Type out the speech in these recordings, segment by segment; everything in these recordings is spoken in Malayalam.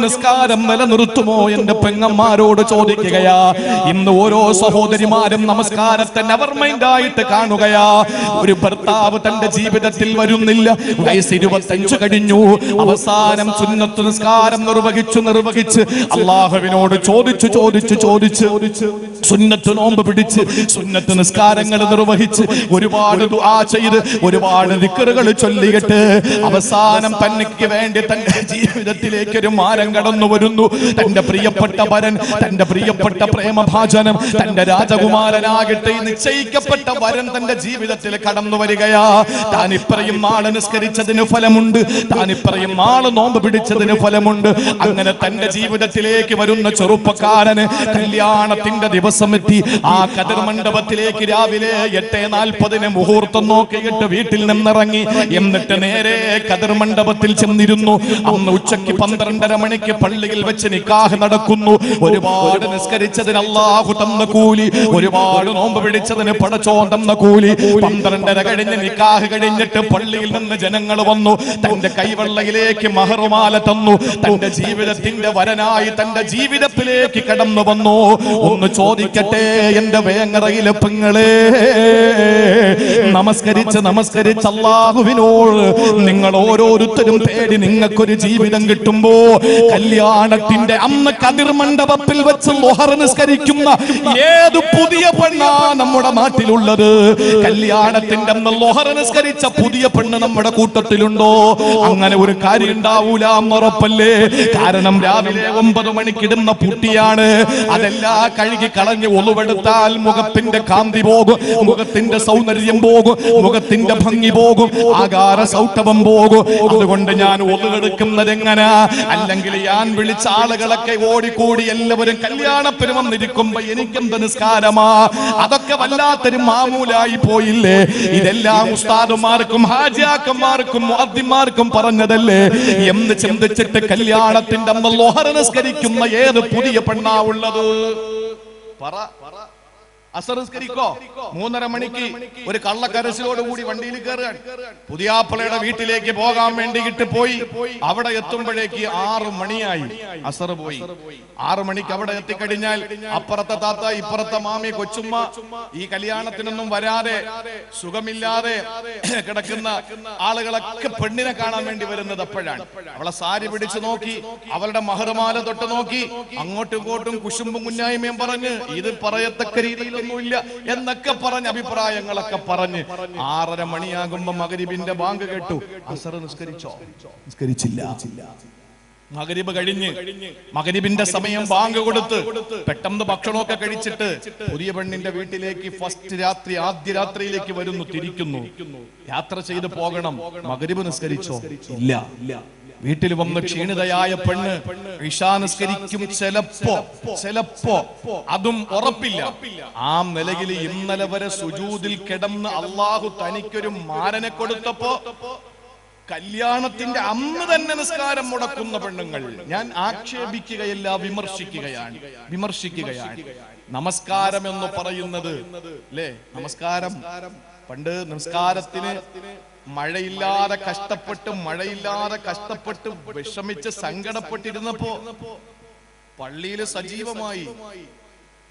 നിസ്കാരം നിലനിർത്തുമോ എന്റെ പെങ്ങന്മാരോട് ചോദിക്കുകയാ. ഇന്ന് ഓരോ സഹോദരിമാരും നമസ്കാരത്തെ നെവർ മൈൻഡ് ആയിട്ട് കാണുകയാ. ഒരു ഭർത്താവ് തന്റെ ജീവിതത്തിൽ വരുന്നില്ല, വയസ്സ് 25 കഴിഞ്ഞു, അവസാനം സുന്നത്ത് നിസ്കാരം നിർവഹിച്ച് അള്ളാഹുവിനോട് ചോദിച്ച് സുന്നത്ത് നോമ്പ് പിടിച്ച് സുന്നത്ത് നിസ്കാരങ്ങൾ നിർവഹിച്ച് ഒരുപാട് ദുആ ചെയ്ത് ഒരുപാട് ദിക്റുകൾ ചൊല്ലിയിട്ട് അവസാനം തനിക്ക് വേണ്ടി തന്റെ ജീവിതത്തിലേക്ക് ഒരു മാരം കടന്നു വരുന്നു. തന്റെ പ്രിയപ്പെട്ട വരൻ, തന്റെ പ്രിയപ്പെട്ട പ്രേമഭാജനം, തന്റെ രാജകുമാരനാകട്ടെ നിശ്ചയിക്കപ്പെട്ട വരൻ തന്റെ ജീവിതത്തിൽ കടന്നു വരികയാ. താൻ ഇത്രയും നാള് നിസ്കരിച്ചതിന് ഫലമുണ്ട്, താൻ ഇത്രയും നാള് നോമ്പ് പിടിച്ചതിന് ഫലമുണ്ട്. അങ്ങനെ തന്റെ ജീവിതത്തിലേക്ക് വരുന്ന ചെറുപ്പക്കാരന് കല്യാണത്തിന്റെ ദിവസം എത്തി. ആ കതിർ മണ്ഡപത്തിലേക്ക് രാവിലെ 8:40 മുഹൂർത്തം നോക്കിയിട്ട് വീട്ടിൽ നിന്നിറങ്ങി. എന്നിട്ട് നേരെ കതിർ മണ്ഡപത്തിൽ ചെന്നിരുന്നു. അന്ന് ഉച്ചയ്ക്ക് 12:30 മണിക്ക് പള്ളിയിൽ വെച്ച് നിക്കാഹ് നടക്കുന്നു. ഒരുപാട് നിസ്കരിച്ചതിന് അല്ലാഹു തന്ന കൂലി, ഒരുപാട് നോമ്പ് പിടിച്ചതിന് പടച്ചോൻ തന്ന കൂലി. 12:30 കഴിഞ്ഞ് നിക്കാഹ് കഴിഞ്ഞിട്ട് പള്ളിയിൽ നിന്ന് ജനങ്ങൾ വന്നു. തന്റെ കൈവെള്ളയിലേക്ക് മഹറുമാല തന്നു. തന്റെ ജീവിതത്തിന്റെ വരനായി തന്റെ ജീവിതത്തിലേക്ക് കടന്നു വന്നു. ഒന്ന് ചോദിക്കട്ടെ എന്റെ വേങ്ങറയിലെ പെങ്ങളെ, നമസ്കരിച്ച് അല്ലാഹുവിനോട് നിങ്ങൾ ഓരോരുത്തരും തേടി നിങ്ങൾക്കൊരു ജീവിതം കിട്ടുമ്പോ കല്യാണത്തിന്റെ അന്ന് കതിർ മണ്ഡപത്തിൽ വെച്ച് ളുഹർ നിസ്കരിക്കുന്ന ഏത് പുതിയ പെണ്ണാ നമ്മുടെ നാട്ടിലുള്ളത്? കല്യാണത്തിന്റെ അന്ന് ളുഹർ നിസ്കരിച്ച പുതിയ പെണ്ണ് നമ്മുടെ കൂട്ടത്തിലുണ്ടോ? അങ്ങനെ ഒരു കാര്യം ഉണ്ടാവൂല ഉറപ്പല്ലേ? കാരണം രാവിലെ 9 മണിക്കിടുന്ന പുട്ടിയാണ്. അതെല്ലാം കഴുകി കളഞ്ഞ് ഒളുവെടുത്താൽ മുഖത്തിന്റെ കാന്തി പോകും, മുഖത്തിന്റെ സൗന്ദര്യം പോകും, മുഖത്തിന്റെ ഭംഗി പോകും, ആകാര സൗട്ടവം പോകും. അതുകൊണ്ട് ഞാൻ ഒളുവെടുക്കുന്നത് എങ്ങനെ? അല്ലെങ്കിൽ ഞാൻ വിളിച്ച ആളുകളൊക്കെ ഓടിക്കൂടി എല്ലാവരും കല്യാണത്തിന് വന്നിരിക്കുമ്പോ എനിക്കെന്ത് നിസ്കാരമാ? അതൊക്കെ വല്ലാത്തൊരു മാമൂലായി പോയില്ലേ? ഇതെല്ലാം ഉസ്താദുമാർക്കും ഹാജിയാക്കന്മാർക്കും മുഅദ്ദിന്മാർക്കും പറഞ്ഞതല്ലേ എന്ന് ചിന്തിച്ചിട്ട് കല്യാണത്തിന്റെ അന്ന് ളുഹർ നിസ്കരിക്കുന്ന ഏത് പുതിയ പെണ്ണാ ഉള്ളത്? പറ. അസർ നിസ്കരിക്കോ? 3:30 മണിക്ക് ഒരു കള്ളക്കരച്ചിലോട് കൂടി വണ്ടിയിൽ കയറുകയാണ്. പുതിയാപ്പളയുടെ വീട്ടിലേക്ക് പോകാൻ വേണ്ടിയിട്ട് പോയി. അവിടെ എത്തുമ്പോഴേക്ക് 6 മണിയായി. അസർ പോയി. 6 മണിക്ക് അവിടെ എത്തിക്കഴിഞ്ഞാൽ അപ്പുറത്തെ താത്ത, ഇപ്പുറത്തെ മാമി, കൊച്ചുമ്മ ഈ കല്യാണത്തിനൊന്നും വരാതെ സുഖമില്ലാതെ കിടക്കുന്ന ആളുകളൊക്കെ പെണ്ണിനെ കാണാൻ വേണ്ടി വരുന്നത് അപ്പോഴാണ്. അവളെ സാരി പിടിച്ചു നോക്കി, അവളുടെ മഹറുമാല തൊട്ട് നോക്കി, അങ്ങോട്ടും ഇങ്ങോട്ടും കുശുമ്പും കുഞ്ഞായ്മയും പറഞ്ഞ് ഇത് പറയത്തക്ക രീതിയിൽ ഇല്ല എന്നൊക്കെ പറഞ്ഞ് അഭിപ്രായങ്ങളൊക്കെ പറഞ്ഞ് 6:30 മണിയാകുമ്പോ മഗ്രിബിന്റെ ബാങ്ക് കേട്ടു. അസർ നിസ്കരിച്ചോ? നിസ്കരിച്ചില്ല. മഗ്രിബ് കഴിഞ്ഞ് മഗ്രിബിന്റെ സമയം ബാങ്ക് കൊടുത്ത് പെട്ടെന്ന് ഭക്ഷണമൊക്കെ കഴിച്ചിട്ട് പുതിയ പെണ്ണിന്റെ വീട്ടിലേക്ക് ഫസ്റ്റ് രാത്രി, ആദ്യ രാത്രിയിലേക്ക് വരുന്നു, തിരിക്കുന്നു. യാത്ര ചെയ്ത് പോകണം. മഗ്രിബ് നിസ്കരിച്ചോ? ഇല്ല. വീട്ടിൽ വന്ന് ക്ഷീണിതയായ പെണ്ണ് ഇശാ നിസ്കരിക്കും ചിലപ്പോ, അതും ഉറപ്പില്ല. ആ നിലയിൽ ഇന്നലെ വരെ സുജൂദിൽ കിടന്ന് അള്ളാഹു തനിക്കൊരു മാരനെ കൊടുത്തപ്പോ കല്യാണത്തിന്റെ അന്ന് തന്നെ നിസ്കാരം മുടക്കുന്ന പെണ്ണുങ്ങൾ. ഞാൻ ആക്ഷേപിക്കുകയല്ല, വിമർശിക്കുകയാണ്. നമസ്കാരം എന്ന് പറയുന്നത് അല്ലേ? നമസ്കാരം പണ്ട് നമസ്കാരത്തിന് മഴയില്ലാതെ കഷ്ടപ്പെട്ട് വിഷമിച്ച് സങ്കടപ്പെട്ടിരുന്നപ്പോ പള്ളിയിൽ സജീവമായി.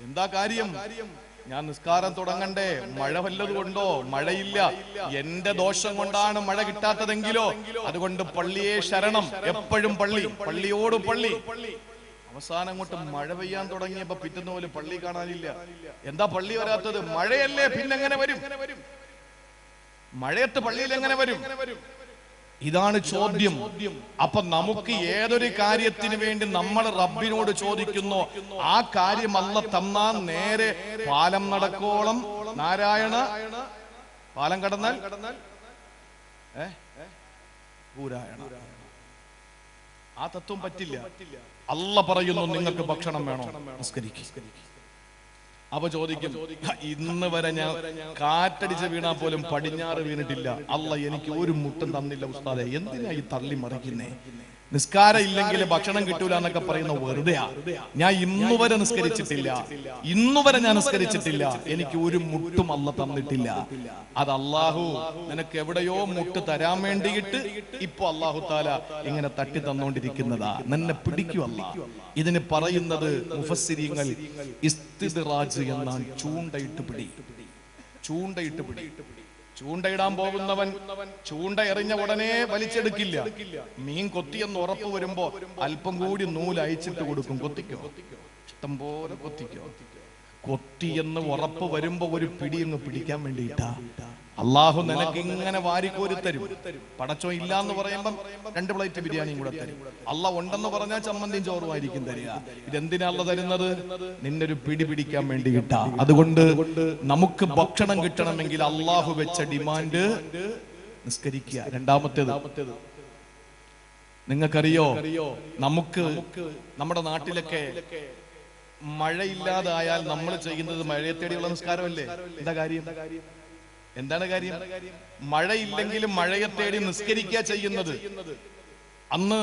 എന്താ കാര്യം? ഞാൻ നിസ്കാരം തുടങ്ങണ്ടേ, മഴ വല്ലതുകൊണ്ടോ? മഴയില്ല, എന്റെ ദോഷം കൊണ്ടാണ് മഴ കിട്ടാത്തതെങ്കിലോ, അതുകൊണ്ട് പള്ളിയെ ശരണം, എപ്പോഴും പള്ളിയോട് പള്ളി. അവസാനം അങ്ങോട്ട് മഴ പെയ്യാൻ തുടങ്ങിയപ്പോ പിറ്റുന്ന പോലെ പള്ളി കാണാനില്ല. എന്താ പള്ളി വരാത്തത്? മഴയല്ലേ, പിന്നെങ്ങനെ വരും? മഴയത്ത് പള്ളിയിൽ എങ്ങനെ വരും? ഇതാണ് ചോദ്യം. അപ്പൊ നമുക്ക് ഏതൊരു കാര്യത്തിന് വേണ്ടി നമ്മൾ റബ്ബിനോട് ചോദിക്കുന്നോ ആ കാര്യം അല്ല തന്നാ നേരെ പാലം നടക്കോളം നാരായണ, പാലം കടന്നാൽ പൂരായണ. ആ തത്വം പറ്റില്ല. അല്ല പറയുന്നു നിങ്ങൾക്ക് ഭക്ഷണം വേണോ? നിസ്കരിക്കുക. അപ്പൊ ചോദിക്കും, ഇന്ന് വരെ ഞാൻ കാറ്റടിച്ച് വീണാ പോലും പടിഞ്ഞാറ് വീണിട്ടില്ല, അല്ല എനിക്ക് ഒരു മുട്ടും തന്നില്ല ഉസ്താദെ, എന്തിനാ ഈ തള്ളി മറിക്കുന്നേ? നിസ്കാരം ഇല്ലെങ്കിൽ ഭക്ഷണം കിട്ടൂല എന്നൊക്കെ പറയുന്ന വെറുതെയാ. ഞാൻ ഇന്നുവരെ നിസ്കരിച്ചിട്ടില്ല, ഇന്നുവരെ ഞാൻ നിസ്കരിച്ചിട്ടില്ല, എനിക്ക് ഒരു മുട്ടും അല്ല തന്നിട്ടില്ല. അത് അള്ളാഹു നിനക്ക് എവിടെയോ മുട്ട് തരാൻ വേണ്ടിയിട്ട് ഇപ്പൊ അള്ളാഹു താല ഇങ്ങനെ തട്ടി തന്നോണ്ടിരിക്കുന്നതാ. നിന്നെ പിടിക്കുവല്ല. ഇതിന് പറയുന്നത് മുഫസ്സിരീങ്ങൾ ഇസ്തിദ്റാജ് എന്നാണ്. ചൂണ്ടയിട്ട് പിടി, ചൂണ്ടയിട്ട് പിടി. ചൂണ്ടയിടാൻ പോകുന്നവൻ ചൂണ്ട എറിഞ്ഞ ഉടനെ വലിച്ചെടുക്കില്ല. മീൻ കൊത്തിയെന്ന് ഉറപ്പ് വരുമ്പോ അല്പം കൂടി നൂല് അയച്ചിട്ട് കൊടുക്കും. കൊത്തിക്കോ, ഇഷ്ടം പോലെ കൊത്തിക്കോ. കൊത്തിയെന്ന് ഉറപ്പ് വരുമ്പോ ഒരു പിടി അങ്ങ് പിടിക്കാൻ വേണ്ടിയിട്ടാ. അള്ളാഹു നിനക്ക് ഇങ്ങനെ വാരിക്കോരി തരും. പടച്ചോ ഇല്ല എന്ന് പറയുമ്പം 2 പ്ലേറ്റ് ബിരിയാണിയും കൂടെ തരും. അള്ളാഹ് ഉണ്ടെന്ന് പറഞ്ഞാൽ ചമ്മന്തിയും ചോറുമായിരിക്കും തരിക. ഇതെന്തിനാ അള്ളാഹ് തരുന്നത്? നിന്നൊരു പിടി പിടിക്കാൻ വേണ്ടിയിട്ടാ. അതുകൊണ്ട് നമുക്ക് ഭക്ഷണം കിട്ടണമെങ്കിൽ അള്ളാഹു വെച്ച ഡിമാൻഡ് നിസ്കരിക്കുക. രണ്ടാമത്തേത്, നിങ്ങൾക്കറിയോ, നമുക്ക് നമ്മുടെ നാട്ടിലൊക്കെ മഴയില്ലാതായാൽ നമ്മൾ ചെയ്യുന്നത് മഴയെ തേടിയുള്ള നിസ്കാരമല്ലേ? എന്താ കാര്യം? എന്താണ് കാര്യം? മഴയില്ലെങ്കിലും മഴയെ തേടി നിസ്കരിക്കുക ചെയ്യുന്നത്. അന്ന്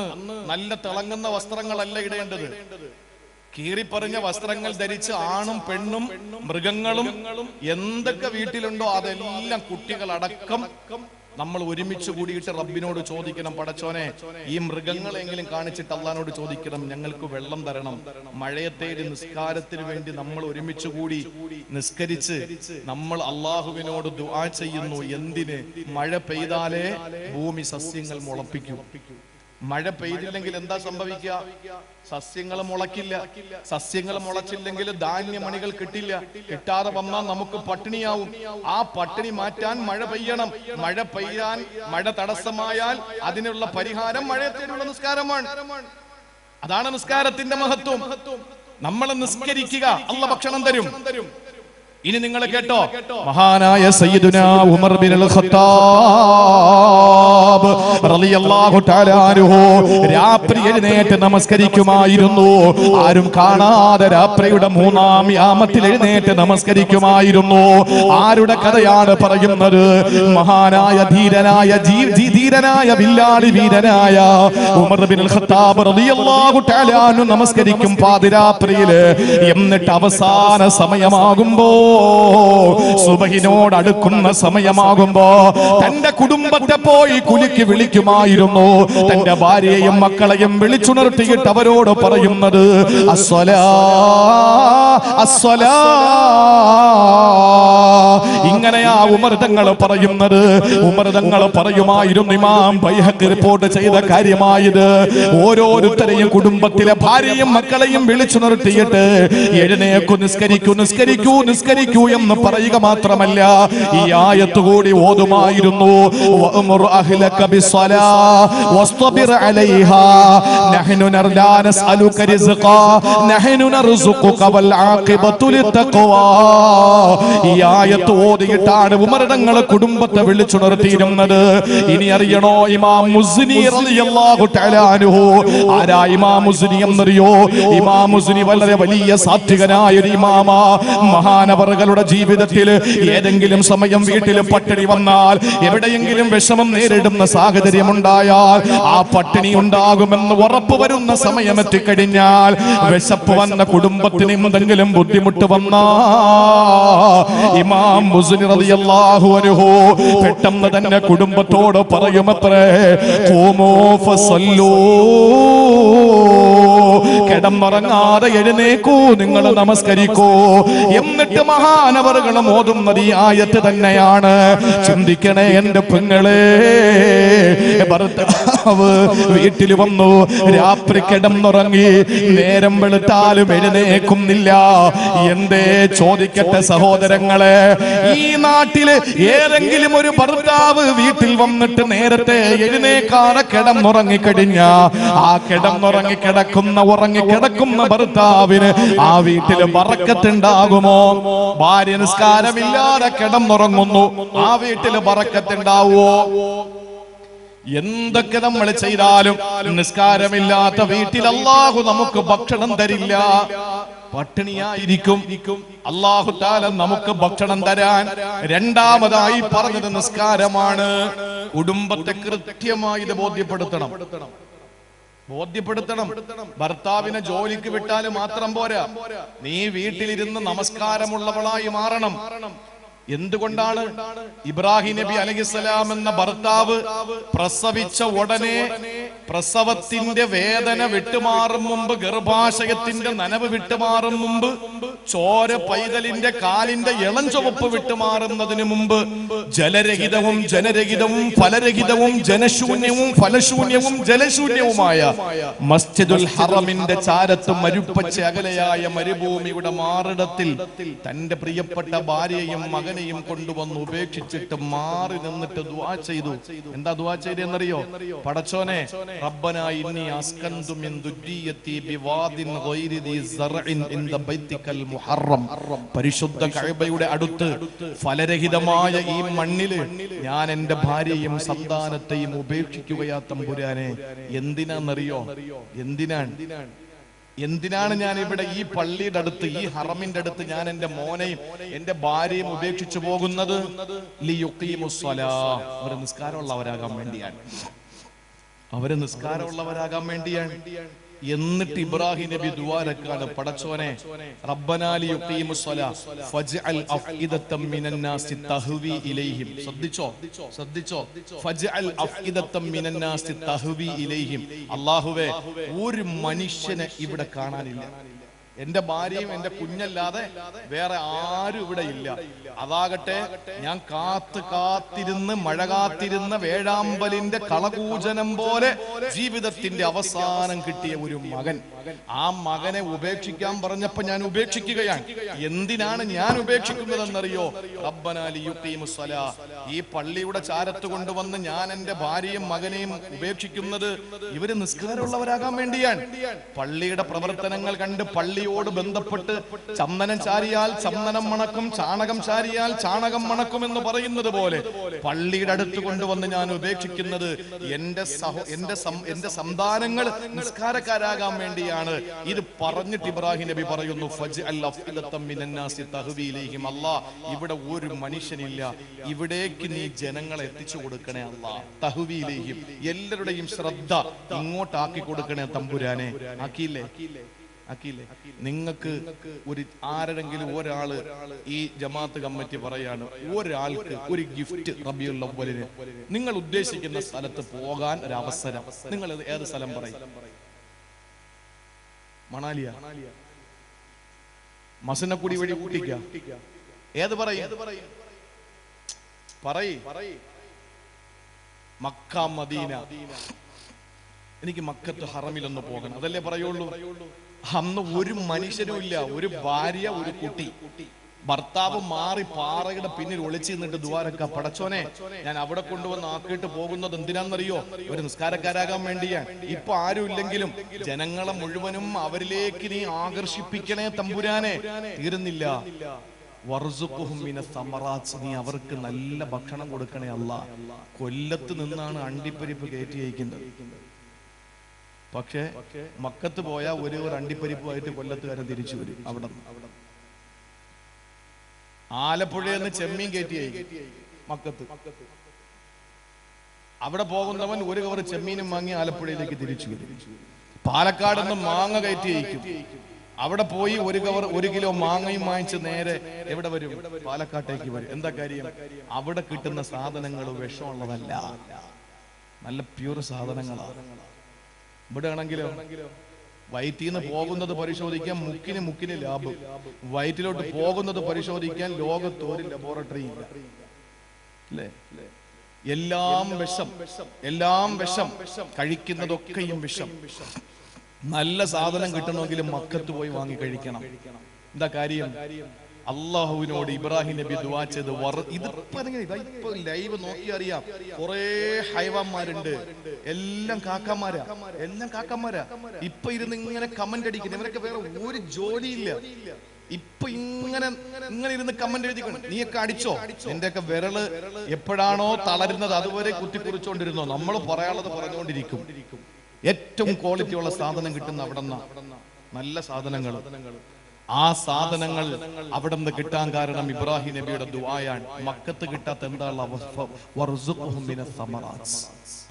നല്ല തിളങ്ങുന്ന വസ്ത്രങ്ങളല്ല ഇടേണ്ടത്. കീറിപ്പറിഞ്ഞ വസ്ത്രങ്ങൾ ധരിച്ച് ആണും പെണ്ണും മൃഗങ്ങളും എന്തൊക്കെ വീട്ടിലുണ്ടോ അതെല്ലാം കുട്ടികളടക്കം നമ്മൾ ഒരുമിച്ച് കൂടിയിട്ട് റബ്ബിനോട് ചോദിക്കണം, പടച്ചോനെ ഈ മൃഗങ്ങളെങ്കിലും കാണിച്ചിട്ട് അള്ളാനോട് ചോദിക്കണം, ഞങ്ങൾക്ക് വെള്ളം തരണം. മഴയെ തേടി നിസ്കാരത്തിന് വേണ്ടി നമ്മൾ ഒരുമിച്ച് കൂടി നിസ്കരിച്ച് നമ്മൾ അള്ളാഹുവിനോട് ദുആ ചെയ്യുന്നു. എന്തിന്? മഴ പെയ്താലേ ഭൂമി സസ്യങ്ങൾ മുളപ്പിക്കൂ. മഴ പെയ്തില്ലെങ്കിൽ എന്താ സംഭവിക്കുക? സസ്യങ്ങൾ മുളക്കില്ല. സസ്യങ്ങൾ മുളച്ചില്ലെങ്കിൽ ധാന്യമണികൾ കിട്ടില്ല. കിട്ടാതെ വന്നാൽ നമുക്ക് പട്ടിണിയാവും. ആ പട്ടിണി മാറ്റാൻ മഴ പെയ്യണം. മഴ പെയ്യാൻ മഴ തടസ്സമായാൽ അതിനുള്ള പരിഹാരം മഴയത്തേനുള്ള നിസ്കാരമാണ്. അതാണ് നിസ്കാരത്തിന്റെ മഹത്വം. നമ്മൾ നിസ്കരിക്കുക, അള്ളാഹ് ഭക്ഷണം തരും. ഇനി നിങ്ങൾ കേട്ടോ, മഹാനായ സയ്യിദുനാ ഉമർ ബിനുൽ ഖത്താബ് റളിയല്ലാഹു തആല അൻഹു രാത്രി എഴുന്നേറ്റ് നമസ്കരിക്കുമായിരുന്നു. ആരും കാണാതെ രാത്രിയുടെ 3-ാം യാമത്തിൽ എഴുന്നേറ്റ് നമസ്കരിക്കുമായിരുന്നു. ആരുടെ കഥയാണ് പറയുന്നത്? മഹാനായ ധീരനായ വില്ലാളി വീരനായ ഉമർ ബിനുൽ ഖത്താബ് റളിയല്ലാഹു തആല അൻഹു നമസ്കരിക്കും പാതിരാത്രിയിൽ. എന്നിട്ട് അവസാന സമയമാകുമ്പോ, സുബഹിനോട് അടുക്കുന്ന സമയമാകുമ്പോ തന്റെ കുടുംബത്തെ പോയി കുലുക്കി വിളിക്കുമായിരുന്നു. തന്റെ ഭാര്യയെയും മക്കളെയും വിളിച്ചുണർത്തിയിട്ട് അവരോട് പറയുന്നത് അസ്സലാ അസ്സലാ. ഇങ്ങനെയാ ഉമർ തങ്ങൾ പറയുന്നത്. ഉമർ തങ്ങൾ പറയുമായിരുന്നു, ഇമാം ബൈഹഖി റിപ്പോർട്ട് ചെയ്ത കാര്യമായത്. ഓരോരുത്തരെയും കുടുംബത്തിലെ ഭാര്യയും മക്കളെയും വിളിച്ചുണർത്തിയിട്ട് എഴുന്നേക്കു, നിസ്കരിക്കൂ, നിസ്കരിക്കൂ, നിസ്കരിക്കൂ എന്ന് പറയുക മാത്രമല്ല, ഈ ആയത്ത് കൂടി ഓതുമായിരുന്നു. വഅ്മുർ അഹ്ലക ബിസ്സലാ വസ്തബിർ അലൈഹാ നഹ്നു ലാ നസ്അലുക റിസ്ഖാ നഹ്നു നർസുഖുക വൽ ആഖിബതു ലിത്തഖ്വാ. ഈ ആയത്ത് ഓതിയിട്ടാണ് ഉമർ തങ്ങൾ കുടുംബത്തെ വിളിച്ചുണർത്തിയിരുന്നത്. ഇനി അറിയണോ, ഇമാം മുസ്നി റളിയല്ലാഹു തആല അൻഹു. ആരാ ഇമാം മുസ്നി എന്നറിയോ? ഇമാം മുസ്നി വളരെ വലിയ സാത്വികനായ ഒരു ഇമാമാ. മഹാനവറുകളുടെ ജീവിതത്തിൽ ഏതെങ്കിലും സമയം വീട്ടിൽ പട്ടിണി വന്നാൽ, എവിടെയെങ്കിലും വിഷമം നേരിടുന്ന സാഹചര്യം ഉണ്ടായാൽ, ആ പട്ടിണി ഉണ്ടാകുമെന്ന് ഉറപ്പ് വരുന്ന സമയം എത്തിക്കഴിഞ്ഞാൽ, വിശപ്പ് വന്ന കുടുംബത്തിന് എന്തെങ്കിലും ബുദ്ധിമുട്ട് വന്നാ ഇമാം മുസ്നി റളിയല്ലാഹു അൻഹു പെട്ടെന്ന് തന്നെ കുടുംബത്തോട് പറയുമത്രേ, ഖൂമൂ ഫസല്ലൂ, കിടന്നുറങ്ങാതെ എഴുന്നേക്കൂ, നിങ്ങൾ നമസ്കരിക്കൂ. എന്നിട്ട് മഹാനവറുകൾ ഓതുന്നത് ഈ ആയത്ത് തന്നെയാണ്. ചിന്തിക്കണേ എന്റെ പെങ്ങളെ, ഭർത്താവ് വീട്ടിൽ വന്നു, രാത്രി കിടന്നുറങ്ങി, നേരം വെളുത്താലും എഴുന്നേക്കുന്നില്ല. എന്തേ? ചോദിക്കട്ടെ സഹോദരങ്ങളെ, ഈ നാട്ടില് ഏതെങ്കിലും ഒരു ഭർത്താവ് വീട്ടിൽ വന്നിട്ട് നേരത്തെ എഴുന്നേക്കാതെ കിടന്നുറങ്ങിക്കഴിഞ്ഞ, ആ ഉറങ്ങിക്കിടക്കുന്ന ഭർത്താവിന് ആ വീട്ടില് ബറക്കത്തുണ്ടാകുമോ? ഭാര്യ നിസ്കാരമില്ലാതെ കിടന്നുറങ്ങുന്നു, ആ വീട്ടില് ബറക്കത്തുണ്ടാവോ? എന്തൊക്കെ നമ്മൾ ചെയ്താലും നിസ്കാരമില്ലാത്ത വീട്ടിൽ അല്ലാഹു നമുക്ക് ഭക്ഷണം തരില്ല, പട്ടിണിയായിരിക്കും. അല്ലാഹു തആല നമുക്ക് ഭക്ഷണം തരാൻ രണ്ടാമതായി പറഞ്ഞത് നിസ്കാരമാണ്. കുടുംബത്തെ കൃത്യമായി ഇത് ബോധ്യപ്പെടുത്തണം. ബോധ്യപ്പെടുത്തണം. ഭർത്താവിനെ ജോലിക്ക് വിട്ടാൽ മാത്രം പോരാ, നീ വീട്ടിലിരുന്ന് നമസ്കാരമുള്ളവളായി മാറണം. എന്തുകൊണ്ടാണ് ഇബ്രാഹിം നബി അലൈഹിസ്സലാം എന്ന ഭർത്താവ് പ്രസവിച്ച ഉടനെ പ്രസവത്തിന്റെ വേദന വിട്ടുമാറും മുമ്പ്, ഗർഭാശയത്തിന്റെ നനവ് വിട്ടുമാറും മുമ്പ്, ചോര പൈതലിന്റെ കാലിന്റെ ഇളം ചുവപ്പ് വിട്ടുമാറുന്നതിന് മുമ്പ് ജലരഹിതവും ജനരഹിതവും ഫലരഹിതവും ജനശൂന്യവും ഫലശൂന്യവും ജലശൂന്യവുമായ മസ്ജിദുൽ ഹറമിന്റെ ചാരത്ത് മരുപ്പച്ച അകലെയായ മരുഭൂമിയുടെ മാറിടത്തിൽ തന്റെ പ്രിയപ്പെട്ട ഭാര്യയും മകനെയും കൊണ്ടുവന്ന് ഉപേക്ഷിച്ചിട്ട് മാറി നിന്നിട്ട് ദുആ ചെയ്തു. എന്താ ദുആ ചെയ്തെന്നറിയോ? പടച്ചോനെ, റബ്ബനാ ഇന്നി അസ്കന്തു മിൻ ദുർരിയതി ബിവാദിൻ ഗൈരി ദി സറഇൻ ഇൻദ ബൈതികൽ മുഹറം. പരിശുദ്ധ കഅബയുടെ അടുത്ത് ഫലരഹിതമായ ഈ മണ്ണിൽ ഞാൻ എൻ്റെ ഭാര്യയും സന്താനത്തെയും ഉപേക്ഷിക്കുകയാ തമ്പുരാനെ. എന്തിനാണെന്നറിയോ? എന്തിനാണ് ഞാൻ ഇവിടെ ഈ പള്ളിയുടെ അടുത്ത്, ഈ ഹറമിന്റെ അടുത്ത് ഞാൻ എൻ്റെ മോനെയും എൻ്റെ ഭാര്യയും ഉപേക്ഷിച്ചു പോകുന്നത്? അവര് നിസ്കാരമുള്ളവരാകാൻ വേണ്ടിയാണ്. എന്നിട്ട് ഇബ്രാഹിം നബി ദുആരക്കാണ്, പടച്ചോനെ, റബ്ബനാ ലിയുഖീമുസ്സലാ ഫജ്അൽ അഫ്ഇദത്തം മിനന്നാസി തഹ്വി ഇലൈഹിം. ശ്രദ്ധിച്ചോ, ഫജ്അൽ അഫ്ഇദത്തം മിനന്നാസി തഹ്വി ഇലൈഹിം. അല്ലാഹുവേ, ഒരു മനുഷ്യനെ ഇവിടെ കാണാനില്ല, എന്റെ ഭാര്യയും എന്റെ കുഞ്ഞല്ലാതെ വേറെ ആരും ഇവിടെ ഇല്ല. അതാകട്ടെ, ഞാൻ കാത്തിരുന്ന് മഴ കാത്തിരുന്ന വേഴാമ്പലിന്റെ കളകൂജനം പോലെ ജീവിതത്തിന്റെ അവസാനം കിട്ടിയ ഒരു മകൻ. ആ മകനെ ഉപേക്ഷിക്കാൻ പറഞ്ഞപ്പോ ഞാൻ ഉപേക്ഷിക്കുകയാണ്. എന്തിനാണ് ഞാൻ ഉപേക്ഷിക്കുന്നതെന്നറിയോ? റബ്ബനാ ലിയുഖീമുസ്സലാ, ഈ പള്ളിയുടെ ചാരത്ത് കൊണ്ടുവന്ന് ഞാൻ എന്റെ ഭാര്യയും മകനെയും ഉപേക്ഷിക്കുന്നത് ഇവര് നിസ്കാരമുള്ളവരാകാൻ വേണ്ടിയാണ്. പള്ളിയുടെ പ്രവർത്തനങ്ങൾ കണ്ട് പള്ളിയോട് ബന്ധപ്പെട്ട് ചന്ദനം ചാരിയാൽ ചന്ദനം മണക്കും, ചാണകം ചാരിയാൽ ചാണകം മണക്കും എന്ന് പറയുന്നത് പോലെ പള്ളിയുടെ അടുത്ത് കൊണ്ടുവന്ന് ഞാൻ ഉപേക്ഷിക്കുന്നത് എന്റെ സന്താനങ്ങൾ നിസ്കാരക്കാരാകാൻ വേണ്ടിയാണ്. ഇത് പറഞ്ഞിട്ട് ഇബ്രാഹിം നബി പറയുന്നു, അല്ലാ, ഇവിടെ ഒരു മനുഷ്യനില്ല, ഇവിടേക്ക് നീ ജനങ്ങളെ എത്തിച്ചു കൊടുക്കണേ അല്ലാ. തഹ്വീലേഹിം, എല്ലാവരുടെയും ശ്രദ്ധ ഇങ്ങോട്ടാക്കി കൊടുക്കണേ തമ്പുരാനെ. ആക്കിയില്ലേ? നിങ്ങൾക്ക് ആരെങ്കിലും ഒരാള് ഈ ജമാഅത്ത് കമ്മിറ്റി പറയാണ്, ഒരാൾക്ക് ഒരു ഗിഫ്റ്റ് റബീഉൽ അവ്വലിന് നിങ്ങൾ ഉദ്ദേശിക്കുന്ന സ്ഥലത്ത് പോകാൻ ഒരു അവസരം, നിങ്ങൾ ഏത് സ്ഥലം പറയും? മണാലിയ, മസനക്കുടി വഴി കൂട്ടിക്ക, ഏത് പറയും? Mecca, Medina. എനിക്ക് മക്കത്ത് ഹറമിലൊന്ന് പോകണം, അതല്ലേ പറയുള്ളൂ. അന്ന് ഒരു മനുഷ്യനും ഇല്ല, ഒരു ഭാര്യ, ഒരു കുട്ടി. ഭർത്താവ് മാറി പാറയുടെ പിന്നിൽ ഒളിച്ചു നിന്നിട്ട് ദ്വാരക്ക, പടച്ചോനെ, ഞാൻ അവിടെ കൊണ്ടുവന്ന് ആക്കിയിട്ട് പോകുന്നത് എന്തിനാണെന്നറിയോ? ഒരു നിസ്കാരക്കാരാകാൻ വേണ്ടിയാണ്. ഇപ്പൊ ആരും ഇല്ലെങ്കിലും ജനങ്ങളെ മുഴുവനും അവരിലേക്ക് നീ ആകർഷിപ്പിക്കണേ തമ്പുരാനെ. തീരുന്നില്ല, വർസുഖുഹും മിനസ് സമറാത്ത്, നീ അവർക്ക് നല്ല ഭക്ഷണം കൊടുക്കണേ അല്ലാ. കൊല്ലത്ത് നിന്നാണ് അണ്ടിപ്പരിപ്പ് കയറ്റി അയക്കുന്നത്. പക്ഷേ മക്കത്ത് പോയാൽ ഒരു അണ്ടിപ്പരിപ്പുമായിട്ട് കൊല്ലത്തുകാരൻ തിരിച്ചു വരും. അവിടെ ആലപ്പുഴയിൽ നിന്ന് ചെമ്മീൻ കയറ്റി അയക്കും മക്കത്ത്. അവിടെ പോകുന്നവൻ ഒരു കവർ ചെമ്മീനും വാങ്ങി ആലപ്പുഴയിലേക്ക് തിരിച്ചു വരും. പാലക്കാട് നിന്ന് മാങ്ങ കയറ്റി അയക്കും. അവിടെ പോയി ഒരു കിലോ മാങ്ങയും വാങ്ങിച്ച് നേരെ എവിടെ വരും? പാലക്കാട്ടേക്ക് വരും. എന്താ കാര്യം? അവിടെ കിട്ടുന്ന സാധനങ്ങൾ വിഷമുള്ളതല്ല, നല്ല പ്യൂർ സാധനങ്ങളാണ്. ഇവിടെ ആണെങ്കിലോ വയറ്റിൽ നിന്ന് പോകുന്നത് പരിശോധിക്കാൻ മുക്കിന് ലാബ്, വയറ്റിലോട്ട് പോകുന്നത് പരിശോധിക്കാൻ ലോകത്ത് ഒരു ലബോറട്ടറി ഇല്ല, അല്ലേ? എല്ലാം വിഷം, കഴിക്കുന്നതൊക്കെയും വിഷം. നല്ല സാധനം കിട്ടണമെങ്കിൽ മക്കത്ത് പോയി വാങ്ങി കഴിക്കണം. എന്താ കാര്യം? അള്ളാഹുവിനോട് ഇബ്രാഹിം നബി ദുആ ചെയ്ത് ഇതിപ്പോ ലൈവ് നോക്കി അറിയാം, കുറെ ഹൈവാന്മാരുണ്ട്, എല്ലാം കാക്കന്മാരാ. ഇപ്പൊ ഇരുന്ന് ഇങ്ങനെ കമന്റ് അടിക്കുന്നു. ഇവരൊക്കെ വേറെ ഒരു ജോലിയില്ല. ഇപ്പൊ ഇങ്ങനെ ഇരുന്ന് കമന്റ് എഴുതിക്കൊണ്ട് നീയൊക്കെ അടിച്ചോ, എന്റെയൊക്കെ വിരല് എപ്പോഴാണോ തളരുന്നത് അതുവരെ കുത്തിക്കുറിച്ചോണ്ടിരുന്നോ. നമ്മൾ പറയാനുള്ളത് പറഞ്ഞുകൊണ്ടിരിക്കും. ഏറ്റവും ക്വാളിറ്റി ഉള്ള സാധനം കിട്ടുന്ന അവിടെ നിന്നാ, നല്ല സാധനങ്ങൾ. ആ സാധനങ്ങൾ അവിടെ നിന്ന് കിട്ടാൻ കാരണം ഇബ്രാഹിം നബിയുടെ ദുആയാണ്. മക്കത്ത് കിട്ടാത്ത എന്താണ്?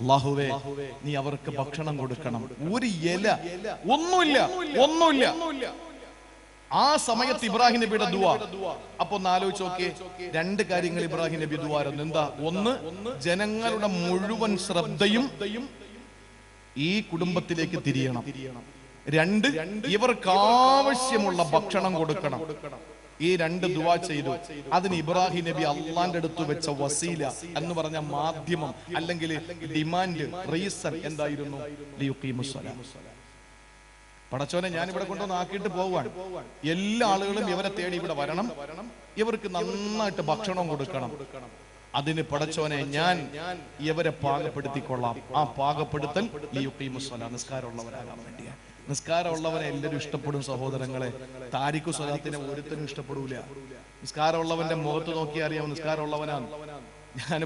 അല്ലാഹുവേ, നീ അവർക്ക് ഭക്ഷണം കൊടുക്കണം. ഒരു ഇല, ഒന്നുമില്ല. ആ സമയത്ത് ഇബ്രാഹിം നബിയുടെ ദുആ. അപ്പൊ ഒന്ന് ആലോചിച്ച് നോക്കിയേ, രണ്ട് കാര്യങ്ങൾ ഇബ്രാഹിം നബി ദുആയിരുന്നു. എന്താ? ഒന്ന്, ജനങ്ങളുടെ മുഴുവൻ ശ്രദ്ധയും ഈ കുടുംബത്തിലേക്ക് തിരിയണം. രണ്ട്, ഇവർക്ക് ആവശ്യമുള്ള ഭക്ഷണം കൊടുക്കണം. ഈ രണ്ട് ദുആ ചെയ്തു. അതിന് ഇബ്രാഹിം നബി അള്ളാന്റെ അടുത്ത് വെച്ച വസീല എന്ന് പറഞ്ഞ മാധ്യമം അല്ലെങ്കിൽ ഡിമാൻഡ്, റീസൺ എന്തായിരുന്നു? പടച്ചോനെ, ഞാൻ ഇവിടെ കൊണ്ടുവന്ന് ആക്കിയിട്ട് പോവാൻ, എല്ലാ ആളുകളും ഇവരെ തേടി ഇവിടെ വരണം, ഇവർക്ക് നന്നായിട്ട് ഭക്ഷണം കൊടുക്കണം. അതിന് പടച്ചോനെ, ഞാൻ ഇവരെ പാകപ്പെടുത്തിക്കൊള്ളാം. ആ പാകപ്പെടുത്തൽ നിസ്കാരമുള്ളവരാകാൻ വേണ്ടിയാണ്. നിസ്കാരമുള്ളവനെ എല്ലാവരും ഇഷ്ടപ്പെടും സഹോദരങ്ങളെ. താരിഖു സ്വലാത്തിനെ ഒരുത്തനും ഇഷ്ടപ്പെടൂല. നിസ്കാരമുള്ളവന്റെ മുഖത്ത് നോക്കി അറിയാം നിസ്കാരമുള്ളവനാണ്. ഞാൻ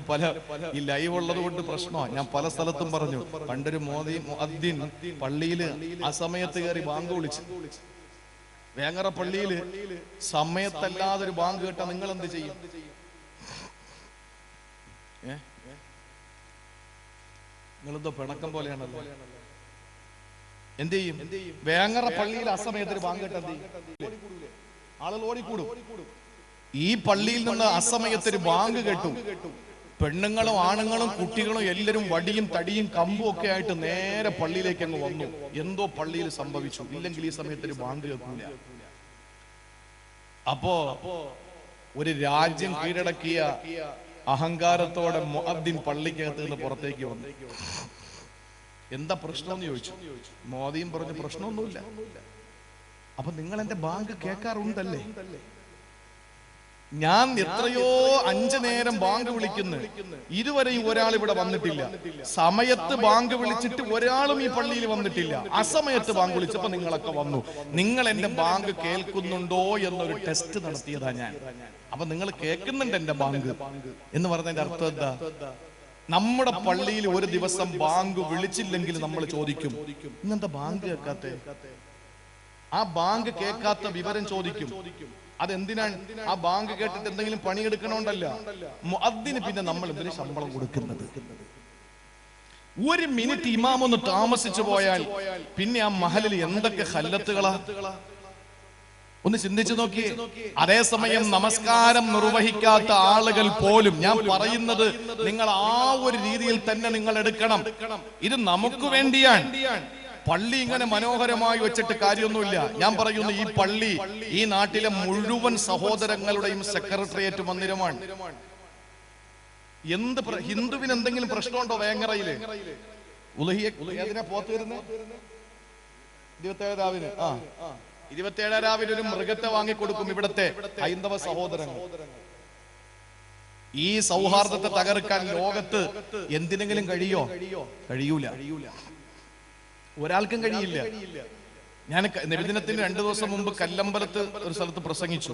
ഈ ലൈവ് ഉള്ളത് കൊണ്ട് പ്രശ്നമാണ്. ഞാൻ പല സ്ഥലത്തും പറഞ്ഞു, പണ്ടൊരു മുഅദ്ദിൻ പള്ളിയില് ആ സമയത്ത് കയറി ബാങ്ക് വിളിച്ചു. വേങ്ങര പള്ളിയില് സമയത്തല്ലാതെ ഒരു ബാങ്ക് കേട്ടാ നിങ്ങൾ എന്ത് ചെയ്യും? നിങ്ങളെന്തോ പിണക്കം പോലെയാണല്ലോ. എന്ത് ചെയ്യും? വേങ്ങര പള്ളിയിൽ അസമയത്ത് ഒരു ബാങ്ക് കേട്ടാ ആളുകൾ ഓടിക്കൂടും. ഈ പള്ളിയിൽ നിന്ന് അസമയത്തൊരു ബാങ്ക് കേട്ടു. പെണ്ണുങ്ങളും ആണുങ്ങളും കുട്ടികളും എല്ലാവരും വടിയും തടിയും കമ്പും ഒക്കെ ആയിട്ട് നേരെ പള്ളിയിലേക്ക് അങ്ങ് വന്നു. എന്തോ പള്ളിയിൽ സംഭവിച്ചു. ഇല്ലെങ്കിൽ ഈ സമയത്തൊരു ബാങ്ക് കേൾക്കൂല. അപ്പോ ഒരു രാജ്യം കീഴടക്കിയ അഹങ്കാരത്തോടെ മുഅദ്ദിൻ പള്ളിക്കകത്ത് നിന്ന് പുറത്തേക്ക് വന്നു. എന്താ പ്രശ്നം എന്ന് ചോദിച്ചു. മോദിയും പറഞ്ഞു, പ്രശ്നമൊന്നുമില്ല. അപ്പൊ നിങ്ങൾ എന്റെ ബാങ്ക് കേൾക്കാറുണ്ടല്ലേ? ഞാൻ എത്രയോ 5 നേരം ബാങ്ക് വിളിക്കുന്നു, ഇതുവരെയും ഒരാൾ ഇവിടെ വന്നിട്ടില്ല. സമയത്ത് ബാങ്ക് വിളിച്ചിട്ട് ഒരാളും ഈ പള്ളിയിൽ വന്നിട്ടില്ല. അസമയത്ത് ബാങ്ക് വിളിച്ചപ്പോ നിങ്ങളൊക്കെ വന്നു. നിങ്ങൾ എന്റെ ബാങ്ക് കേൾക്കുന്നുണ്ടോ എന്നൊരു ടെസ്റ്റ് നടത്തിയതാ ഞാൻ. അപ്പൊ നിങ്ങൾ കേൾക്കുന്നുണ്ട് എന്റെ ബാങ്ക് എന്ന് പറഞ്ഞതിന്റെ അർത്ഥം എന്താ? നമ്മുടെ പള്ളിയിൽ ഒരു ദിവസം ബാങ്ക് വിളിച്ചില്ലെങ്കിൽ നമ്മൾ ചോദിക്കും, ഇന്നെന്താ ബാങ്ക് കേൾക്കാത്തെ? ആ ബാങ്ക് കേൾക്കാത്ത വിവരം ചോദിക്കും. അതെന്തിനാണ്? ആ ബാങ്ക് കേട്ടിട്ട് എന്തെങ്കിലും പണിയെടുക്കണോണ്ടല്ല. മുഅദ്ദിന് പിന്നെ നമ്മൾ ഇതിന് ശമ്പളം കൊടുക്കുന്നത്. ഒരു മിനിറ്റ് ഇമാം ഒന്ന് താമസിച്ചു പോയാൽ പിന്നെ ആ മഹലിൽ എന്തൊക്കെ ഖല്ലത്തുകളാ ഒന്ന് ചിന്തിച്ചു നോക്കി. അതേസമയം നമസ്കാരം നിർവഹിക്കാത്ത ആളുകൾ പോലും, ഞാൻ പറയുന്നത് നിങ്ങൾ ആ ഒരു രീതിയിൽ തന്നെ നിങ്ങൾ എടുക്കണം. ഇത് നമുക്ക് വേണ്ടിയാണ്. പള്ളി ഇങ്ങനെ മനോഹരമായി വെച്ചിട്ട് കാര്യമൊന്നുമില്ല. ഞാൻ പറയുന്നു, ഈ പള്ളി ഈ നാട്ടിലെ മുഴുവൻ സഹോദരങ്ങളുടെയും സെക്രട്ടേറിയറ്റ് മന്ദിരമാണ്. ഹിന്ദുവിന് എന്തെങ്കിലും പ്രശ്നമുണ്ടോ വേങ്ങറയില്? പോത്ത് വരുന്നത് 27 രാവിന് 27 രാവിലെ ഒരു മൃഗത്തെ വാങ്ങിക്കൊടുക്കും ഇവിടത്തെ ഹൈന്ദവ സഹോദരങ്ങൾ. ഈ സൗഹാർദ്ദത്തെ തകർക്കാൻ ലോകത്ത് എന്തിനെങ്കിലും കഴിയൂല. ഒരാൾക്കും കഴിയില്ല. ഞാൻ നബിദിനത്തിന് 2 ദിവസം മുമ്പ് കല്ലമ്പലത്ത് ഒരു സ്ഥലത്ത് പ്രസംഗിച്ചു.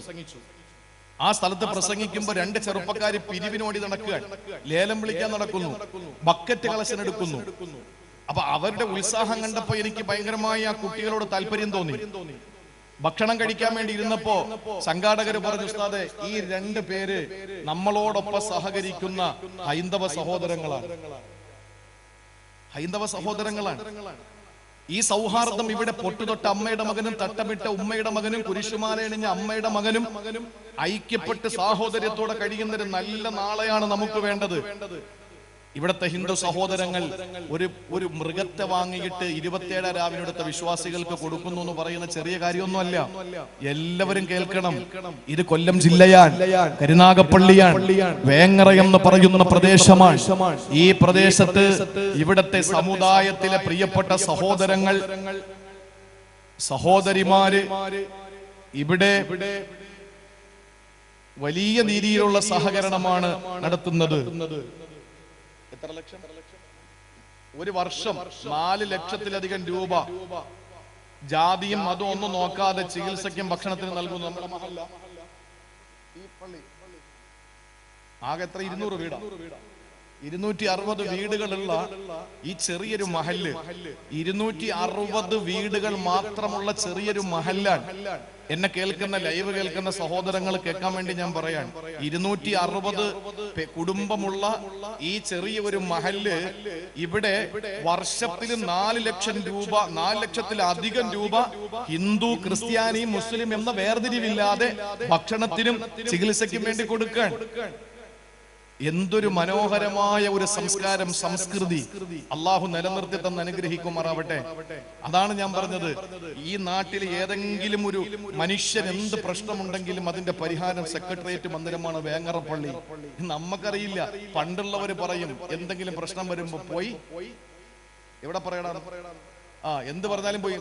ആ സ്ഥലത്ത് പ്രസംഗിക്കുമ്പോ 2 ചെറുപ്പക്കാര് പിരിവിനോടി നടക്കുകയാണ്. ലേലം വിളിക്കാൻ നടക്കുന്നു, ബക്കറ്റ് കളക്ഷൻ എടുക്കുന്നു. അപ്പൊ അവരുടെ ഉത്സാഹം കണ്ടപ്പോ എനിക്ക് ഭയങ്കരമായി ആ കുട്ടികളോട് താല്പര്യം തോന്നി. ഭക്ഷണം കഴിക്കാൻ വേണ്ടി ഇരുന്നപ്പോ സംഘാടകര് പറഞ്ഞു, ഉസ്താദേ, ഈ 2 പേര് നമ്മളോടൊപ്പം സഹകരിക്കുന്ന ഹൈന്ദവ സഹോദരങ്ങളാണ്. ഈ സൗഹാർദ്ദം ഇവിടെ പൊട്ടുതൊട്ട അമ്മയുടെ മകനും തട്ടമിട്ട ഉമ്മയുടെ മകനും കുരിശുമാലയണിഞ്ഞ അമ്മയുടെ മകനും ഐക്യപ്പെട്ട് സാഹോദര്യത്തോടെ കഴിയുന്നൊരു നല്ല നാളെയാണ് നമുക്ക് വേണ്ടത്. ഇവിടുത്തെ ഹിന്ദു സഹോദരങ്ങൾ ഒരു മൃഗത്തെ വാങ്ങിയിട്ട് 27 രാവിലെടുത്ത വിശ്വാസികൾക്ക് കൊടുക്കുന്നു എന്ന് പറയുന്ന ചെറിയ കാര്യമൊന്നുമല്ല. എല്ലാവരും കേൾക്കണം. ഇത് കൊല്ലം ജില്ലയാണ്, കരുനാഗപ്പള്ളിയാണ്, വേങ്ങറ എന്ന് പറയുന്ന പ്രദേശമാണ്. ഈ പ്രദേശത്ത് ഇവിടത്തെ സമുദായത്തിലെ പ്രിയപ്പെട്ട സഹോദരങ്ങൾ, സഹോദരിമാര് ഇവിടെ വലിയ രീതിയിലുള്ള സഹകരണമാണ് നടത്തുന്നത്. എത്ര ലക്ഷം? ഒരു വർഷം 4 ലക്ഷത്തിലധികം രൂപ ജാതിയും അതും ഒന്നും നോക്കാതെ ചികിത്സയ്ക്കും ഭക്ഷണത്തിനും നൽകുന്നു നമ്മുടെ മഹല്ല. ഈ പള്ളി ആകെ എത്ര? 200 വീടാ. 260 വീടുകളുള്ള ഈ ചെറിയൊരു മഹല്ല്, 260 വീടുകൾ മാത്രമുള്ള ചെറിയൊരു മഹല്ലാണ്. എന്നെ കേൾക്കുന്ന ലൈവ് കേൾക്കുന്ന സഹോദരങ്ങൾ കേൾക്കാൻ വേണ്ടി ഞാൻ പറയാണ്, 260 കുടുംബമുള്ള ഈ ചെറിയ ഒരു മഹല്ല്, ഇവിടെ വർഷത്തിൽ 4 ലക്ഷം രൂപ, 4 ലക്ഷത്തിലധികം രൂപ ഹിന്ദു, ക്രിസ്ത്യാനി, മുസ്ലിം എന്ന വേർതിരിവില്ലാതെ ഭക്ഷണത്തിനും ചികിത്സയ്ക്കും വേണ്ടി കൊടുക്കാൻ. എന്തൊരു മനോഹരമായ ഒരു സംസ്കാരം, സംസ്കൃതി അള്ളാഹു നിലനിർത്തി തന്ന് അനുഗ്രഹിക്കുമാറാവട്ടെ. അതാണ് ഞാൻ പറഞ്ഞത്, ഈ നാട്ടിൽ ഏതെങ്കിലും ഒരു മനുഷ്യൻ എന്ത് പ്രശ്നമുണ്ടെങ്കിലും അതിന്റെ പരിഹാരം സെക്രട്ടേറിയറ്റ് മന്ദിരമാണ് വേങ്ങറപ്പള്ളി. നമുക്കറിയില്ല, പണ്ടുള്ളവർ പറയും എന്തെങ്കിലും പ്രശ്നം വരുമ്പോ പോയി എവിടെ പറയണം, എന്ത് പറഞ്ഞാലും പോയി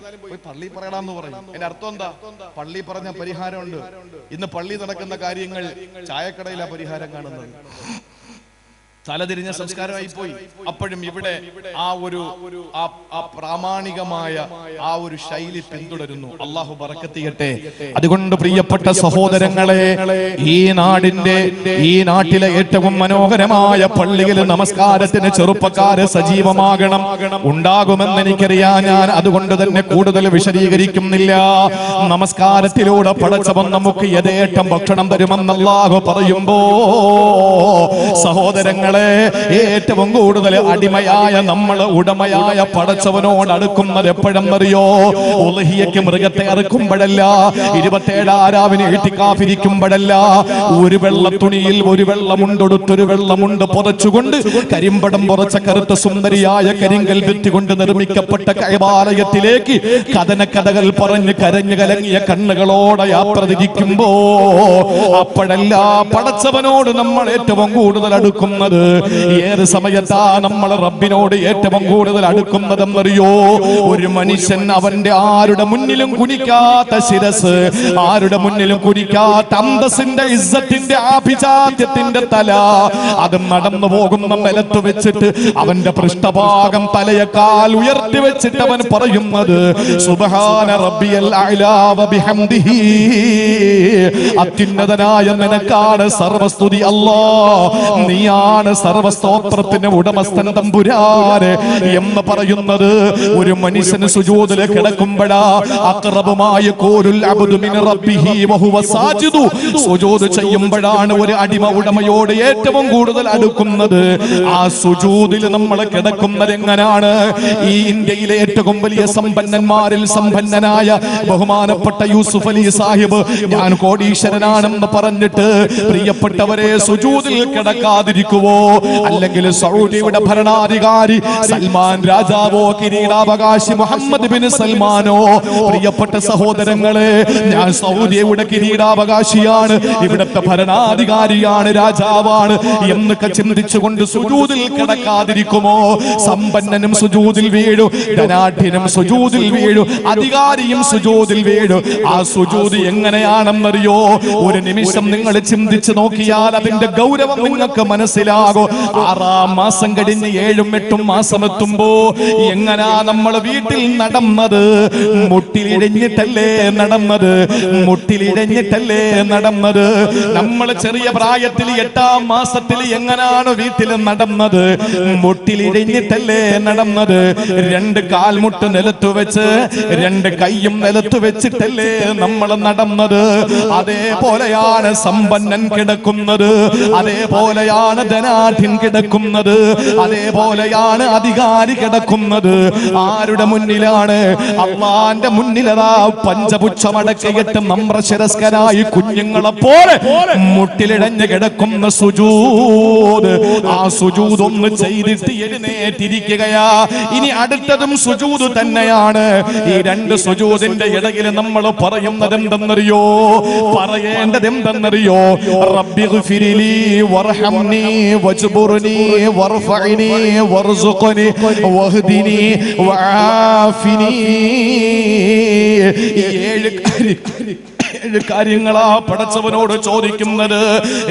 പള്ളി പറയണമെന്ന് പറയും. എന്റെ അർത്ഥം എന്താ? പള്ളി പറഞ്ഞ പരിഹാരമുണ്ട്. ഇന്ന് പള്ളി നടക്കുന്ന കാര്യങ്ങൾ ചായക്കടയിലാ പരിഹാരം കാണുന്നത്. തലതിരിഞ്ഞ സംസ്കാരമായി പോയി. അപ്പോഴും ഇവിടെ ആ പ്രാമാണികമായ ആ ഒരു ശൈലി പിന്തുടരുന്നു. അള്ളാഹു ബറക്കത്ത് ചെയ്യട്ടെ. അതുകൊണ്ട് പ്രിയപ്പെട്ട സഹോദരങ്ങളെ, ഈ നാട്ടിലെ ഏറ്റവും മനോഹരമായ പള്ളിയിൽ നമസ്കാരത്തിന് ചെറുപ്പക്കാര് സജീവമാകണം, ഉണ്ടാകുമെന്ന് എനിക്കറിയാം. ഞാൻ അതുകൊണ്ട് തന്നെ കൂടുതൽ വിശദീകരിക്കുന്നില്ല. നമസ്കാരത്തിലൂടെ പടച്ചവൻ നമുക്ക് യഥേഷ്ടം ഭക്ഷണം തരുമെന്ന് അല്ലാഹു പറയുമ്പോ, സഹോദരങ്ങൾ ഏറ്റവും കൂടുതൽ അടിമയായ നമ്മൾ ഉടമയായ പടച്ചവനോട് അടുക്കുന്നത് എപ്പോഴെന്നറിയോ? ഉളഹിയയ്ക്ക് മൃഗത്തെ അറുക്കുമ്പോഴല്ല, 27 ആരാവിന് ഇത്തിക്കാഫിരിക്കുമ്പോഴല്ല, ഒരു വെള്ള തുണിയിൽ ഒരു വെള്ളമുണ്ടൊടുത്തൊരു വെള്ളമുണ്ട് പുതച്ചുകൊണ്ട് കരിമ്പടം പുറച്ച കറുത്ത സുന്ദരിയായ കരിങ്കൽ ഭിത്തി കൊണ്ട് നിർമ്മിക്കപ്പെട്ട കൈവാലയത്തിലേക്ക് കഥനക്കഥകൾ പറഞ്ഞ് കരഞ്ഞു കലങ്ങിയ കണ്ണുകളോടെ യാത്ര തിരിക്കുമ്പോ, അപ്പോഴല്ല പടച്ചവനോട് നമ്മൾ ഏറ്റവും കൂടുതൽ അടുക്കുന്നത്. ഏത് സമയത്താ നമ്മൾ റബ്ബിനോട് ഏറ്റവും കൂടുതൽ അടുക്കുന്നതെന്നറിയോ? ഒരു മനുഷ്യൻ അവന്റെ ആരുടെ മുന്നിലും കുനിക്കാത്ത ശിരസ്, ആരുടെ മുന്നിലും കുനിക്കാത്ത അന്തസ്സിന്റെ, ഇസ്സത്തിന്റെ, ആഭിജാത്യത്തിന്റെ തല, അത് നടന്നു പോകുന്ന നിലത്ത് വെച്ചിട്ട് അവന്റെ പൃഷ്ഠഭാഗം തലയേക്കാൾ ഉയർത്തി വെച്ചിട്ട് അവൻ പറയുന്നത് സുബ്ഹാന റബ്ബിയൽ അഅ്ലാ വ ബിഹംദിഹി, അത്യുന്നതനായ നിനക്കാണ് സർവസ്തുതി അല്ലാഹ്, നീയാണ് സർവസ്തോത്രത്തിന് ഉടമസ്ഥൻ തമ്പുരാന് എന്ന് പറയുന്നത്. ഒരു മനുഷ്യന് സുജൂദിൽ കിടക്കുമ്പോഴാ അഖറബുമായ ഖൂലുൽ അബ്ദു മിൻ റബ്ബിഹി വഹുവ സാജിദു, സുജൂദ് ചെയ്യുമ്പോഴാണ് ഒരു അടിമ ഉടമയോട് ഏറ്റവും കൂടുതൽ അടുക്കുന്നത്. ആ സുജൂദിൽ നമ്മൾ കിടക്കുന്നത് എങ്ങനെയാണ്? ഈ ഇന്ത്യയിലെ ഏറ്റവും വലിയ സമ്പന്നന്മാരിൽ സമ്പന്നനായ ബഹുമാനപ്പെട്ട യൂസുഫ് അലി സാഹിബ് ഞാൻ കോടീശ്വരനാണെന്ന് പറഞ്ഞിട്ട് പ്രിയപ്പെട്ടവരെ സുജൂദിൽ കിടക്കാതിരിക്കുവോ? അല്ലെങ്കിൽ സൗദിയുടെ ഭരണാധികാരി സൽമാൻ രാജാവോ, കിരീടാവകാശി മുഹമ്മദ് ബിൻ സൽമാനോ? പ്രിയപ്പെട്ട സഹോദരങ്ങളെ, ഞാൻ സൗദിയുടെ കിരീടാവകാശിയാണ്, ഇവിടുത്തെ ഭരണാധികാരിയാണ്, രാജാവാണ് എന്നൊക്കെ ചിന്തിച്ചുകൊണ്ട് സുജൂദിൽ കിടക്കാതിരിക്കുമോ? സമ്പന്നനും സുജൂദിൽ വീഴു, ധനാഢ്യനും സുജൂദിൽ വീഴു, അധികാരിയും സുജൂദിൽ വീഴു. ആ സുജൂദ് എങ്ങനെയാണെന്നറിയോ? ഒരു നിമിഷം നിങ്ങൾ ചിന്തിച്ചു നോക്കിയാൽ അതിന്റെ ഗൗരവം നിങ്ങൾക്ക് മനസ്സിലാകും. 6 മാസം കഴിഞ്ഞ് 7-8 മാസം എത്തുമ്പോ എങ്ങനാ നമ്മൾ വീട്ടിൽ നടന്നത്? മുട്ടിലിഴഞ്ഞിട്ടല്ലേ നടന്നത്? മുട്ടിലിഴഞ്ഞിട്ടല്ലേ നടന്നത്? നമ്മൾ ചെറിയ പ്രായത്തിൽ 8-ാം മാസത്തിൽ എങ്ങനാണ് വീട്ടിൽ നടന്നത്? മുട്ടിലിഴഞ്ഞിട്ടല്ലേ നടന്നത്? 2 കാൽമുട്ട് നിലത്തു വെച്ച് 2 കൈയും നിലത്തു വെച്ചിട്ടല്ലേ നമ്മൾ നടന്നത്? അതേപോലെയാണ് സമ്പന്നൻ കിടക്കുന്നത്, അതേപോലെയാണ് ധനാഢ്യൻ കിടക്കുന്നത്, അതേപോലെയാണ് അധികാരി കിടക്കുന്നത്. ആരുടെ മുന്നിലാണ്? അള്ളാന്റെ മുന്നിലതാ പഞ്ചപുച്ഛമടക്കിയിട്ട് നമ്രശിരസ്കരായി കുഞ്ഞുങ്ങളെ പോലെ മുട്ടിലിഴഞ്ഞ് കിടക്കുന്ന സുജൂദ്. ആ സുജൂദ് ഒന്ന് ചെയ്തിട്ട് എഴുന്നേറ്റിരിക്കുകയാ. ഇനി അടുത്തതും സുജൂദ് തന്നെയാണ്. ഈ 2 സുജൂദിന്റെ ഇടയിൽ നമ്മൾ പറയുന്നത് എന്തെന്നറിയോ? പറയേണ്ടത് എന്തെന്നറിയോ? റബ്ബിഗ്ഫിർലി വർഹംനി വജ്ബുർനി വർഫഅനി വർസുഖ്നി വഹ്ദിനി വആഫിനി. 7 7 കാര്യങ്ങളാ പടച്ചവനോട് ചോദിക്കുന്നത്.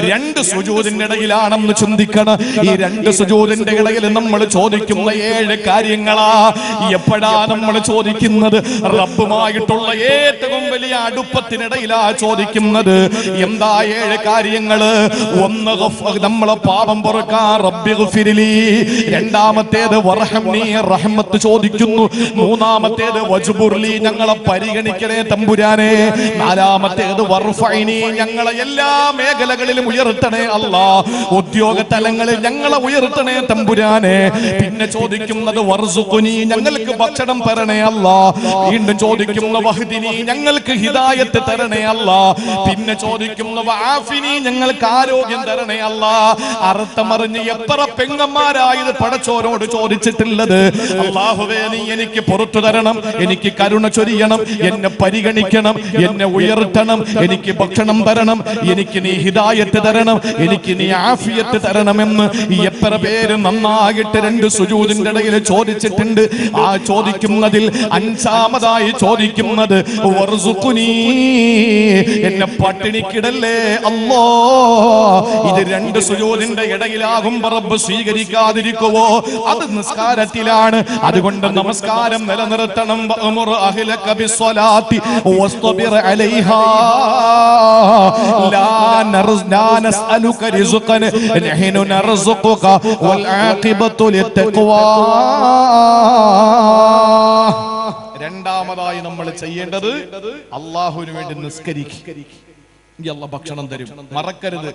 2 സുജൂദിന്റെ ഇടയിലാണെന്ന് ചിന്തിക്കണം. ഈ 2 സുജൂദിന്റെ ഇടയിൽ നമ്മൾ ചോദിക്കുന്ന 7 കാര്യങ്ങളാ. എപ്പോഴാ നമ്മൾ ചോദിക്കുന്നത്? റബ്ബുമായിട്ടുള്ള ഏറ്റവും വലിയ അടുപ്പത്തിനിടയിലാ ചോദിക്കുന്നത്. എന്താ 7 കാര്യങ്ങള്? 1 നമ്മളെ പാപം പൊറുക്കാൻ റബ്ബി ഗഫിർലി. രണ്ടാമത്തേത് വർഹംനി, റഹ്മത്ത് ചോദിക്കുന്നു. മൂന്നാമത്തേത് വജ്ബുർലി, ഞങ്ങളെ പരിഗണിക്കണേ തമ്പുരാനെ. നാലാമത്തേത് വർഫഇനി, ഞങ്ങളെ എല്ലാ മേഖലകളിലും ഉയർത്തണേ അല്ലാ. ഉദ്യോഗ തലങ്ങളിൽ ഞങ്ങളെ ഉയർത്തണേ തമ്പുരാനെ. പിന്നെ ചോദിക്കുന്നത് വർസുഖുനി, ഞങ്ങൾക്ക് ഭക്ഷണം തരണേ അല്ലാ. വീണ്ടും ചോദിക്കുന്ന വഹ്ദിനി, ഞങ്ങൾക്ക് ഹിദായത്ത് തരണേ അല്ലാ. പിന്നെ ചോദിക്കുന്ന വആഫിനി, ഞങ്ങൾക്ക് ആരോഗ്യം തരണേ അല്ലാ. അർത്ഥമറിഞ്ഞ് എത്ര പെങ്ങന്മാരായത് പടച്ചോരോട് ചോദിച്ചിട്ടുള്ളത്. അല്ലാഹുവേ, നീ എനിക്ക് പുറത്തു തരണം, എനിക്ക് കരുണ ചൊരിയണം, എന്നെ പരിഗണിക്കണം, എന്നെ ഉയർത്തണം, എനിക്ക് ഭക്ഷണം തരണം, എനിക്ക് നീ ഹിദായത്ത് തരണം, എനിക്ക് നീ ആഫിയത്ത് തരണമെന്ന് എത്ര പേര് നന്നായിട്ട് 2 സുജൂദിന്റെ ഇടയിൽ ചോദിച്ചിട്ടുണ്ട്. ആ ചോദിക്കുന്നതിൽ 5ാമതായി ചോദിക്കുന്നത് വർസുഖുനി, എന്നെ പട്ടിണിക്കിടല്ലേ അല്ലാ. ഇത് 2 സുജൂദിന്റെ ഇടയിലാകുമ്പോ റബ്ബ് സ്വീകരിക്കാതിരിക്കുവോ? അത് നിസ്കാരത്തിലാണ്. അതുകൊണ്ട് നമസ്കാരം നിലനിർത്തണം. വഅ്മുർ അഹ്ലക ബിസ്സലാത്തി വസ്തബിർ അലൈഹാ ലാ നസ്അലുക റിസ്ഖൻ നഹ്നു നർസുഖുക വൽ ആഖിബത്തു ലിത്തഖ്വാ. രണ്ടാമതായി നമ്മൾ ചെയ്യേണ്ടത് അല്ലാഹുവിന് വേണ്ടി നിസ്കരിക്കുക. അല്ലാഹ് ഭക്ഷണം തരും, മറക്കരുത്.